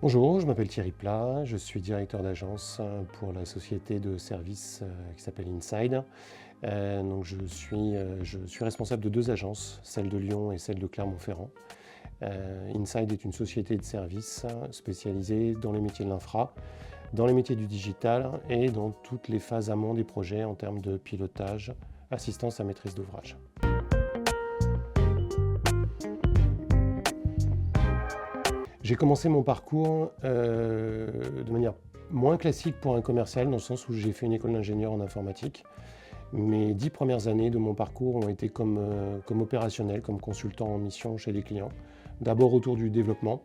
Bonjour, je m'appelle Thierry Plat, je suis directeur d'agence pour la société de services qui s'appelle Inside. Donc je suis responsable de deux agences, celle de Lyon et celle de Clermont-Ferrand. Inside est une société de services spécialisée dans les métiers de l'infra, dans les métiers du digital et dans toutes les phases amont des projets en termes de pilotage, assistance à maîtrise d'ouvrage. J'ai commencé mon parcours de manière moins classique pour un commercial, dans le sens où j'ai fait une école d'ingénieur en informatique. Mes 10 premières années de mon parcours ont été comme opérationnel, comme consultant en mission chez les clients. D'abord autour du développement,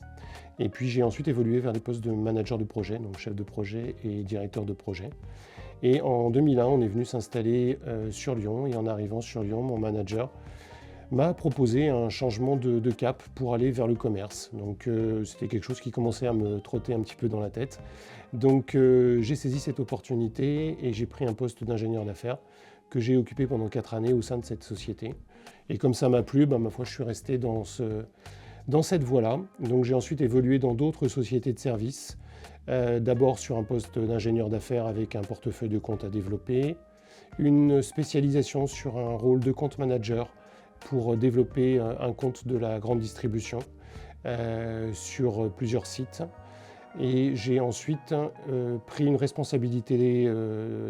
et puis j'ai ensuite évolué vers des postes de manager de projet, donc chef de projet et directeur de projet. Et en 2001, on est venu s'installer sur Lyon, et en arrivant sur Lyon, mon manager m'a proposé un changement de cap pour aller vers le commerce. Donc c'était quelque chose qui commençait à me trotter un petit peu dans la tête. Donc j'ai saisi cette opportunité et j'ai pris un poste d'ingénieur d'affaires que j'ai occupé pendant 4 années au sein de cette société. Et comme ça m'a plu, ma foi, je suis resté dans cette voie-là. Donc j'ai ensuite évolué dans d'autres sociétés de services. D'abord sur un poste d'ingénieur d'affaires avec un portefeuille de comptes à développer, une spécialisation sur un rôle de compte manager pour développer un compte de la grande distribution sur plusieurs sites. Et j'ai ensuite pris une responsabilité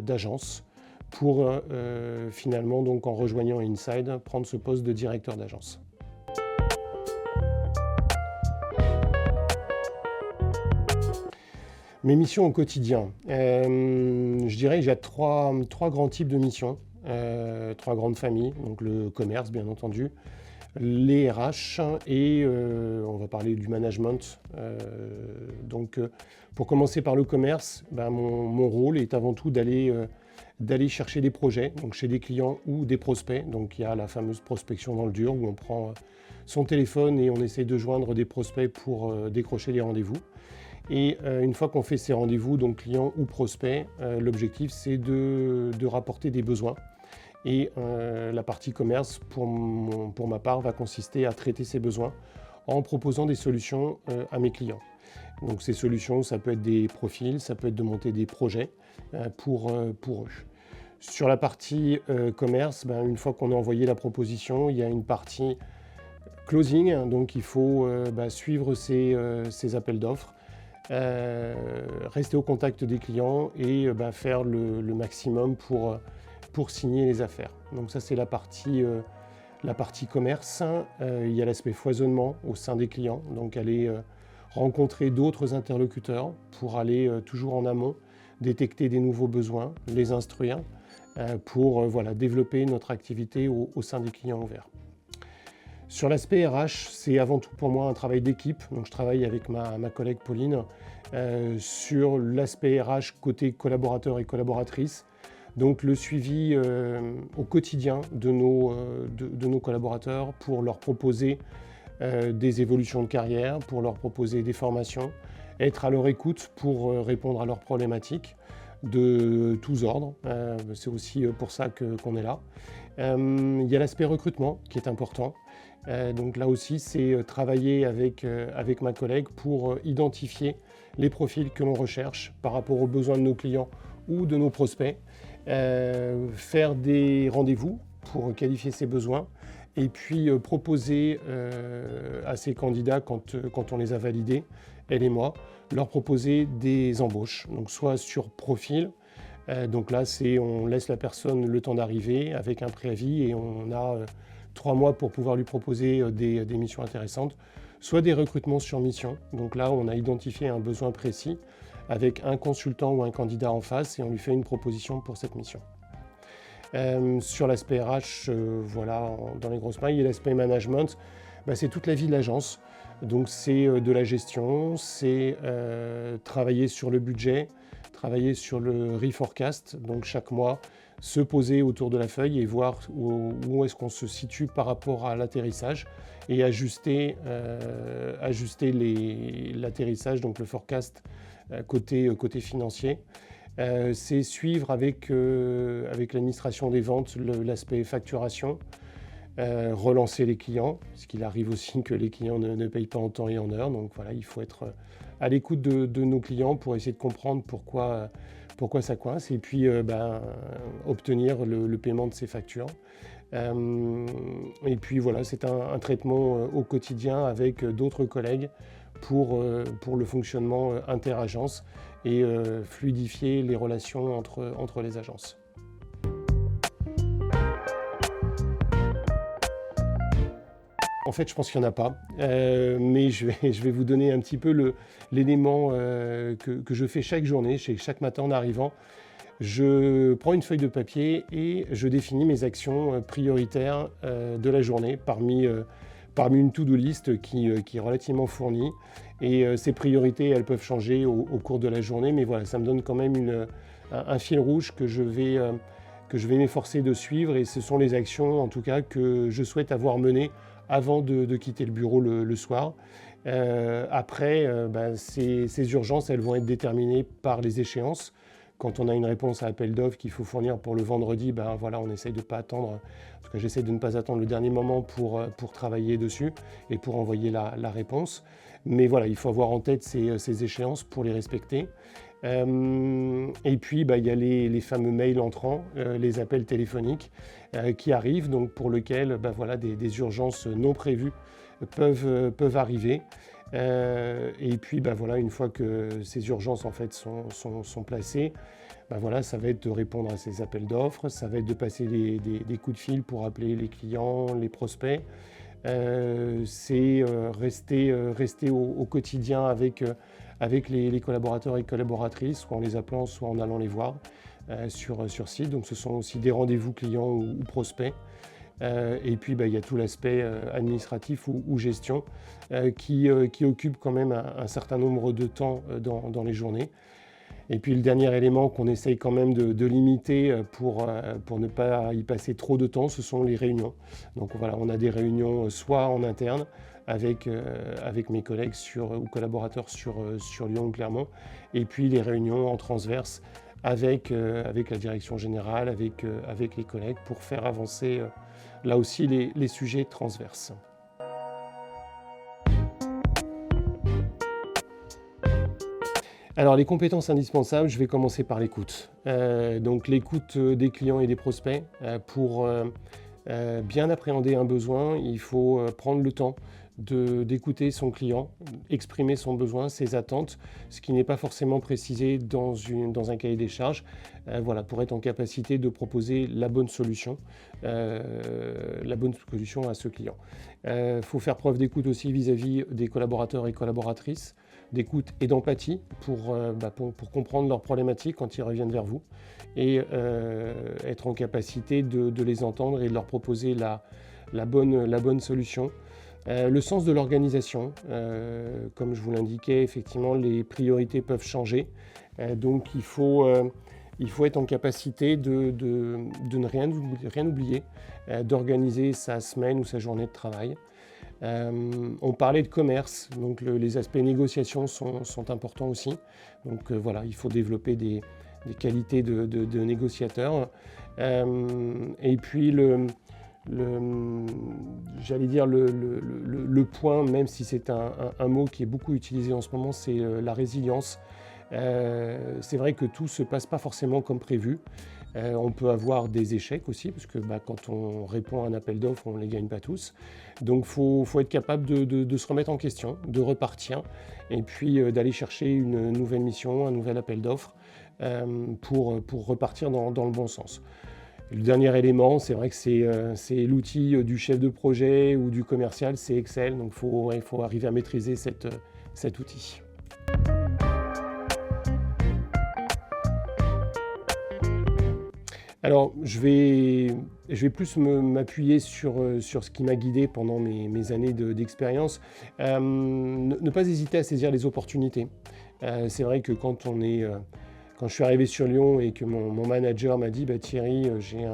d'agence pour finalement, donc, en rejoignant Inside, prendre ce poste de directeur d'agence. Mes missions au quotidien, je dirais que j'ai trois grands types de missions. 3 grandes familles, donc le commerce bien entendu, les RH et on va parler du management. Pour commencer par le commerce, mon rôle est avant tout d'aller chercher des projets, donc chez des clients ou des prospects. Donc il y a la fameuse prospection dans le dur où on prend son téléphone et on essaye de joindre des prospects pour décrocher les rendez-vous. Et une fois qu'on fait ces rendez-vous, donc clients ou prospects, l'objectif c'est de rapporter des besoins. Et la partie commerce, pour ma part, va consister à traiter ces besoins en proposant des solutions à mes clients. Donc ces solutions, ça peut être des profils, ça peut être de monter des projets pour eux. Sur la partie commerce, une fois qu'on a envoyé la proposition, il y a une partie closing, donc il faut suivre ces appels d'offres, rester au contact des clients et faire le maximum pour signer les affaires. Donc ça c'est la partie commerce. Il y a l'aspect foisonnement au sein des clients, donc aller rencontrer d'autres interlocuteurs pour aller toujours en amont, détecter des nouveaux besoins, les instruire pour développer notre activité au sein des clients ouverts. Sur l'aspect RH, c'est avant tout pour moi un travail d'équipe. Donc je travaille avec ma collègue Pauline sur l'aspect RH côté collaborateurs et collaboratrices. Donc le suivi au quotidien de nos collaborateurs pour leur proposer des évolutions de carrière, pour leur proposer des formations, être à leur écoute pour répondre à leurs problématiques de tous ordres. C'est aussi pour ça qu'on est là. Il y a l'aspect recrutement qui est important. Donc là aussi, c'est travailler avec ma collègue pour identifier les profils que l'on recherche par rapport aux besoins de nos clients ou de nos prospects, faire des rendez-vous pour qualifier ces besoins et puis proposer à ces candidats, quand on les a validés, elle et moi, leur proposer des embauches, donc soit sur profil. Donc là, on laisse la personne le temps d'arriver avec un préavis et on a 3 mois pour pouvoir lui proposer des missions intéressantes, soit des recrutements sur mission. Donc là, on a identifié un besoin précis avec un consultant ou un candidat en face et on lui fait une proposition pour cette mission. Sur l'aspect RH, dans les grosses mailles, il y a l'aspect management, c'est toute la vie de l'agence. Donc c'est de la gestion, c'est travailler sur le budget, travailler sur le reforecast, donc chaque mois, se poser autour de la feuille et voir où est-ce qu'on se situe par rapport à l'atterrissage et ajuster l'atterrissage, donc le forecast côté financier. C'est suivre avec l'administration des ventes l'aspect facturation, relancer les clients, parce qu'il arrive aussi que les clients ne payent pas en temps et en heure. Donc voilà, il faut être à l'écoute de nos clients pour essayer de comprendre pourquoi ça coince et puis obtenir le paiement de ces factures. Et puis voilà, c'est un traitement au quotidien avec d'autres collègues pour le fonctionnement interagence et fluidifier les relations entre les agences. En fait, je pense qu'il n'y en a pas, mais je vais vous donner un petit peu l'élément que je fais chaque journée, chaque matin en arrivant. Je prends une feuille de papier et je définis mes actions prioritaires de la journée parmi une to-do list qui est relativement fournie. Et ces priorités, elles peuvent changer au cours de la journée, mais voilà, ça me donne quand même un fil rouge que je vais m'efforcer de suivre. Et ce sont les actions, en tout cas, que je souhaite avoir menées avant de quitter le bureau le soir. Après, ces urgences, elles vont être déterminées par les échéances. Quand on a une réponse à appel d'offres qu'il faut fournir pour le vendredi, voilà, on essaye de pas attendre, en tout cas j'essaie de ne pas attendre le dernier moment pour travailler dessus et pour envoyer la réponse. Mais voilà, il faut avoir en tête ces échéances pour les respecter. Et puis il y a les fameux mails entrants, les appels téléphoniques qui arrivent, donc pour lesquels voilà, des urgences non prévues peuvent arriver. Et puis voilà, une fois que ces urgences en fait sont placées, voilà, ça va être de répondre à ces appels d'offres, ça va être de passer des coups de fil pour appeler les clients, les prospects. C'est rester au quotidien avec les collaborateurs et collaboratrices, soit en les appelant, soit en allant les voir sur site. Donc ce sont aussi des rendez-vous clients ou prospects. Et puis il y a tout l'aspect administratif ou gestion qui occupe quand même un certain nombre de temps dans les journées. Et puis le dernier élément qu'on essaye quand même de limiter pour ne pas y passer trop de temps, ce sont les réunions. Donc voilà, on a des réunions soit en interne avec mes collègues ou collaborateurs sur Lyon ou Clermont, et puis les réunions en transverse avec la direction générale, avec les collègues pour faire avancer là aussi les sujets transverses. Alors les compétences indispensables, je vais commencer par l'écoute. Donc l'écoute des clients et des prospects. Pour bien appréhender un besoin, il faut prendre le temps d'écouter son client, exprimer son besoin, ses attentes, ce qui n'est pas forcément précisé dans un cahier des charges, voilà, pour être en capacité de proposer la bonne solution à ce client. Il faut faire preuve d'écoute aussi vis-à-vis des collaborateurs et collaboratrices, d'écoute et d'empathie pour comprendre leurs problématiques quand ils reviennent vers vous et être en capacité de les entendre et de leur proposer la bonne solution. Le sens de l'organisation, comme je vous l'indiquais, effectivement, les priorités peuvent changer. Donc, il faut être en capacité de ne rien oublier, d'organiser sa semaine ou sa journée de travail. On parlait de commerce, donc les aspects négociation sont importants aussi. Donc, voilà, il faut développer des qualités de négociateur. Et puis, j'allais dire le point, même si c'est un mot qui est beaucoup utilisé en ce moment, c'est la résilience. C'est vrai que tout ne se passe pas forcément comme prévu. On peut avoir des échecs aussi, parce que quand on répond à un appel d'offres, on ne les gagne pas tous. Donc il faut être capable de se remettre en question, de repartir, et puis d'aller chercher une nouvelle mission, un nouvel appel d'offres, pour repartir dans le bon sens. Le dernier élément, c'est vrai que c'est l'outil du chef de projet ou du commercial, c'est Excel, donc il faut arriver à maîtriser cet outil. Alors, je vais plus m'appuyer sur ce qui m'a guidé pendant mes années d'expérience. Ne pas hésiter à saisir les opportunités. C'est vrai que quand je suis arrivé sur Lyon et que mon manager m'a dit « Thierry, j'ai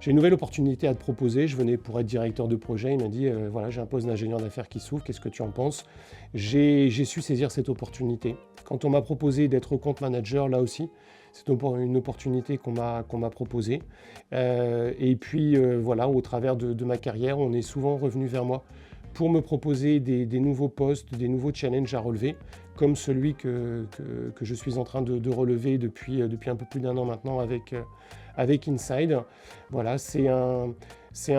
une nouvelle opportunité à te proposer. Je venais pour être directeur de projet. » Il m'a dit « Voilà, j'ai un poste d'ingénieur d'affaires qui s'ouvre. Qu'est-ce que tu en penses ?» J'ai su saisir cette opportunité. Quand on m'a proposé d'être compte manager, là aussi, c'est une opportunité qu'on m'a proposée. Et puis voilà, au travers de ma carrière, on est souvent revenu vers moi pour me proposer des nouveaux postes, des nouveaux challenges à relever, comme celui que je suis en train de relever depuis un peu plus d'un an maintenant avec Inside. Voilà, c'est un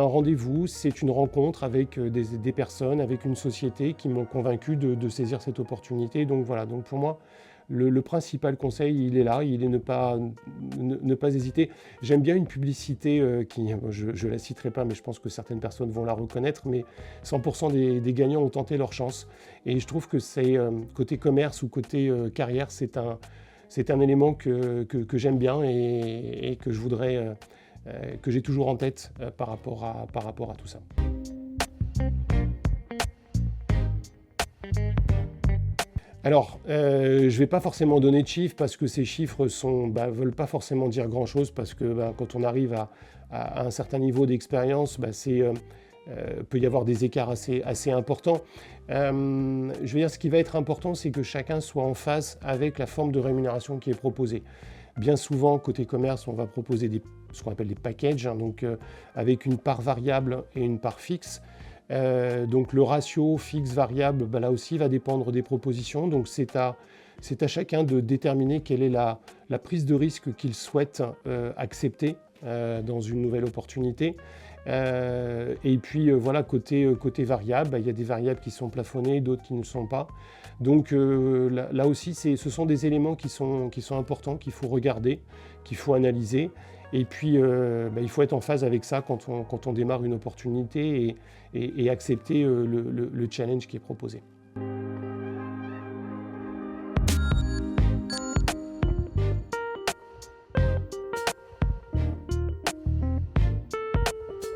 rendez-vous, c'est une rencontre avec des personnes, avec une société qui m'ont convaincu de saisir cette opportunité. Donc voilà, donc pour moi, le principal conseil, il est là, il est ne pas hésiter. J'aime bien une publicité je ne la citerai pas, mais je pense que certaines personnes vont la reconnaître, mais 100% des gagnants ont tenté leur chance. Et je trouve que c'est côté commerce ou côté carrière, c'est un élément que j'aime bien et que je voudrais, que j'ai toujours en tête par rapport à tout ça. Alors, je ne vais pas forcément donner de chiffres parce que ces chiffres veulent pas forcément dire grand-chose parce que quand on arrive à un certain niveau d'expérience, peut y avoir des écarts assez importants. Je veux dire, ce qui va être important, c'est que chacun soit en phase avec la forme de rémunération qui est proposée. Bien souvent, côté commerce, on va proposer ce qu'on appelle des packages, hein, donc avec une part variable et une part fixe. Donc le ratio fixe-variable, là aussi, va dépendre des propositions. Donc c'est à chacun de déterminer quelle est la prise de risque qu'il souhaite accepter dans une nouvelle opportunité. Et puis voilà, côté variable, il y a des variables qui sont plafonnées, d'autres qui ne le sont pas. Donc là aussi, ce sont des éléments qui sont importants, qu'il faut regarder, qu'il faut analyser. Et puis, il faut être en phase avec ça quand on démarre une opportunité et accepter le challenge qui est proposé.